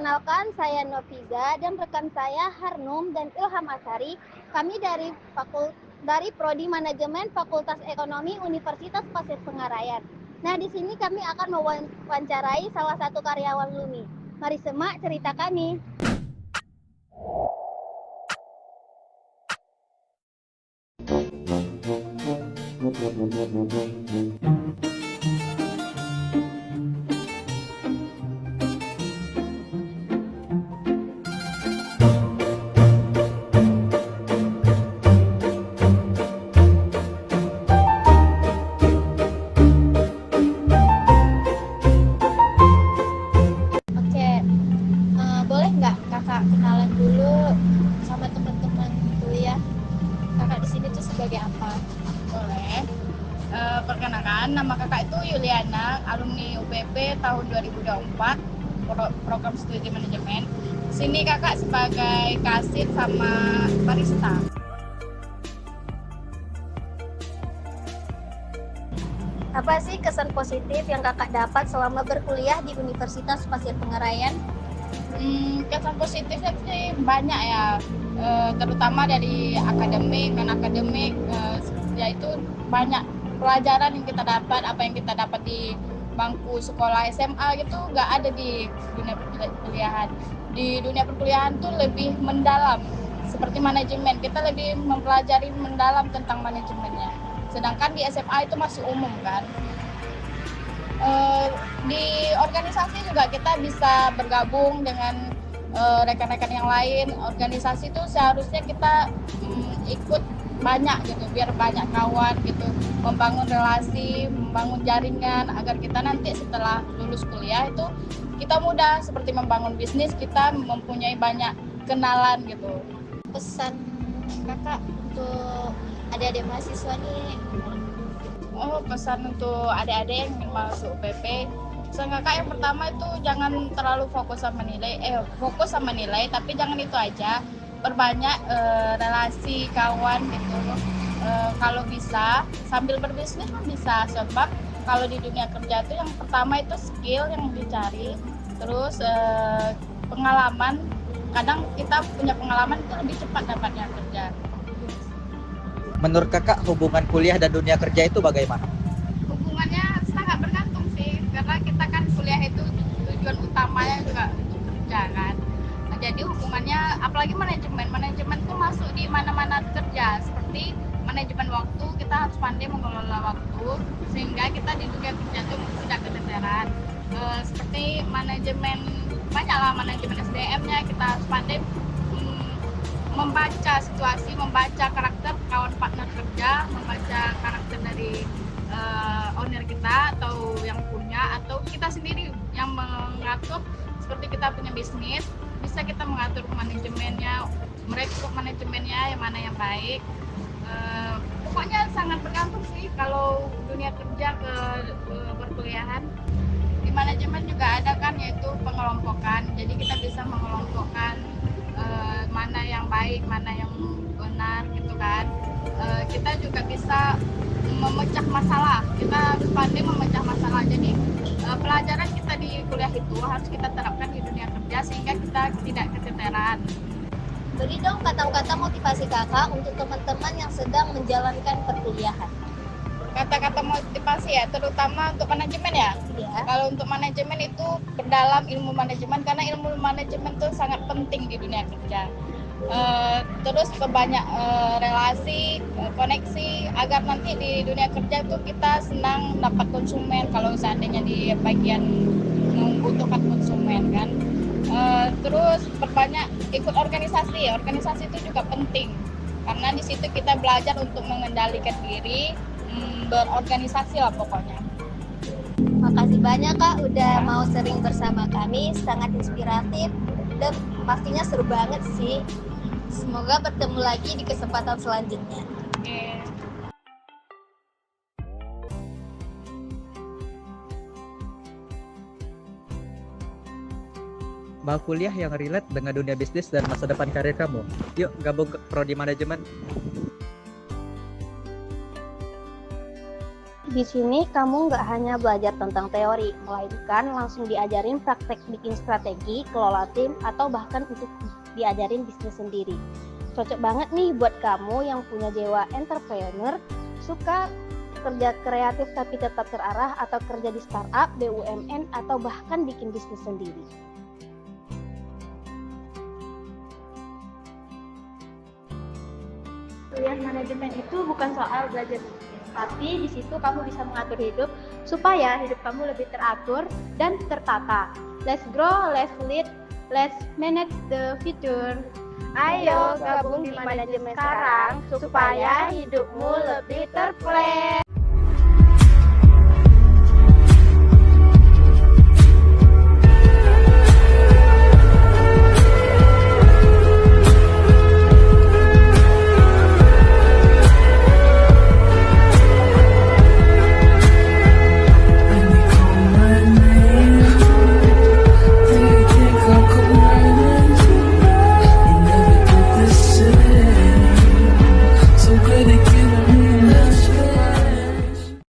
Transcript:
Perkenalkan, saya Noviza dan rekan saya Harnum dan Ilham Asari. Kami dari Prodi Manajemen Fakultas Ekonomi Universitas Pasir Pengarayan. Nah, di sini kami akan mewawancarai salah satu karyawan Lumi. Mari simak cerita kami. Oke, boleh nggak kakak kenalan dulu sama teman-teman kuliah? Kakak di sini tuh sebagai apa? Boleh. Perkenalkan, nama kakak itu Yuliana, alumni UPP tahun 2024, program studi manajemen. Sini kakak sebagai kasir sama barista. Apa sih kesan positif yang kakak dapat selama berkuliah di Universitas Pasir Pengarayan? Kesan positifnya sih banyak ya, terutama dari akademik, yaitu banyak pelajaran yang kita dapat, apa yang kita dapat di bangku sekolah SMA gitu nggak ada di dunia perkuliahan. Di dunia perkuliahan tuh lebih mendalam, seperti manajemen, kita lebih mempelajari mendalam tentang manajemennya. Sedangkan di SMA itu masih umum kan. Di organisasi juga kita bisa bergabung dengan rekan-rekan yang lain. Organisasi itu seharusnya kita ikut banyak gitu, biar banyak kawan gitu, membangun relasi, membangun jaringan agar kita nanti setelah lulus kuliah itu kita mudah, seperti membangun bisnis, kita mempunyai banyak kenalan gitu. Pesan kakak untuk adik-adik mahasiswa nih? Pesan untuk adik-adik yang ingin masuk UPP, pesan kakak yang pertama itu jangan terlalu fokus sama nilai, tapi jangan itu aja, perbanyak relasi kawan gitu. Kalau bisa sambil berbisnis pun bisa, sebab kalau di dunia kerja itu yang pertama itu skill yang dicari, terus pengalaman. Kadang kita punya pengalaman itu lebih cepat dapatnya kerja. Menurut kakak hubungan kuliah dan dunia kerja itu bagaimana? Hubungannya sangat bergantung sih, karena kita kan kuliah itu tujuan utamanya juga untuk kerja kan. Nah, jadi hubungannya, apalagi manajemen tuh masuk di mana-mana kerja, seperti manajemen waktu, kita harus pandai mengelola waktu sehingga kita di dunia kerja itu tidak keteteran. Seperti banyaklah manajemen SDM-nya, kita harus pandai membaca situasi, membaca karakter kawan partner kerja, membaca karakter dari owner kita atau yang punya, atau kita sendiri yang mengatur. Seperti kita punya bisnis, bisa kita mengatur manajemennya, merekrut manajemennya yang mana yang baik. Pokoknya sangat bergantung sih kalau dunia kerja ke perkuliahan. Di manajemen juga ada kan, yaitu pengelompokan, jadi kita bisa mengelompokkan mana yang baik, mana yang benar gitu kan. Kita juga bisa memecah masalah, kita harus pandai memecah masalah. Jadi pelajaran kita di kuliah itu harus kita terapkan di dunia kerja sehingga kita tidak keteteran. Beri dong kata-kata motivasi kakak untuk teman-teman yang sedang menjalankan perkuliahan. Kata-kata motivasi ya, terutama untuk manajemen ya. Ya. Kalau untuk manajemen itu berdalam ilmu manajemen, karena ilmu manajemen itu sangat penting di dunia kerja. Terus perbanyak relasi, koneksi, agar nanti di dunia kerja itu kita senang dapat konsumen kalau seandainya di bagian membutuhkan konsumen kan. Terus perbanyak ikut organisasi itu juga penting, karena di situ kita belajar untuk mengendalikan diri, berorganisasi lah pokoknya. Makasih banyak kak udah mau sering bersama kami, sangat inspiratif dan pastinya seru banget sih. Semoga bertemu lagi di kesempatan selanjutnya. Oke. Mau kuliah yang relate dengan dunia bisnis dan masa depan karir kamu? Yuk gabung ke Prodi Manajemen. Di sini kamu nggak hanya belajar tentang teori, melainkan langsung diajarin praktek bikin strategi, kelola tim, atau bahkan untuk diajarin bisnis sendiri. Cocok banget nih buat kamu yang punya jiwa entrepreneur, suka kerja kreatif tapi tetap terarah, atau kerja di startup, BUMN, atau bahkan bikin bisnis sendiri. Kuliah manajemen itu bukan soal belajar, tapi di situ kamu bisa mengatur hidup supaya hidup kamu lebih teratur dan tertata. Let's grow, let's lead, let's manage the future. Ayo gabung di manajemen sekarang supaya hidupmu lebih terplan.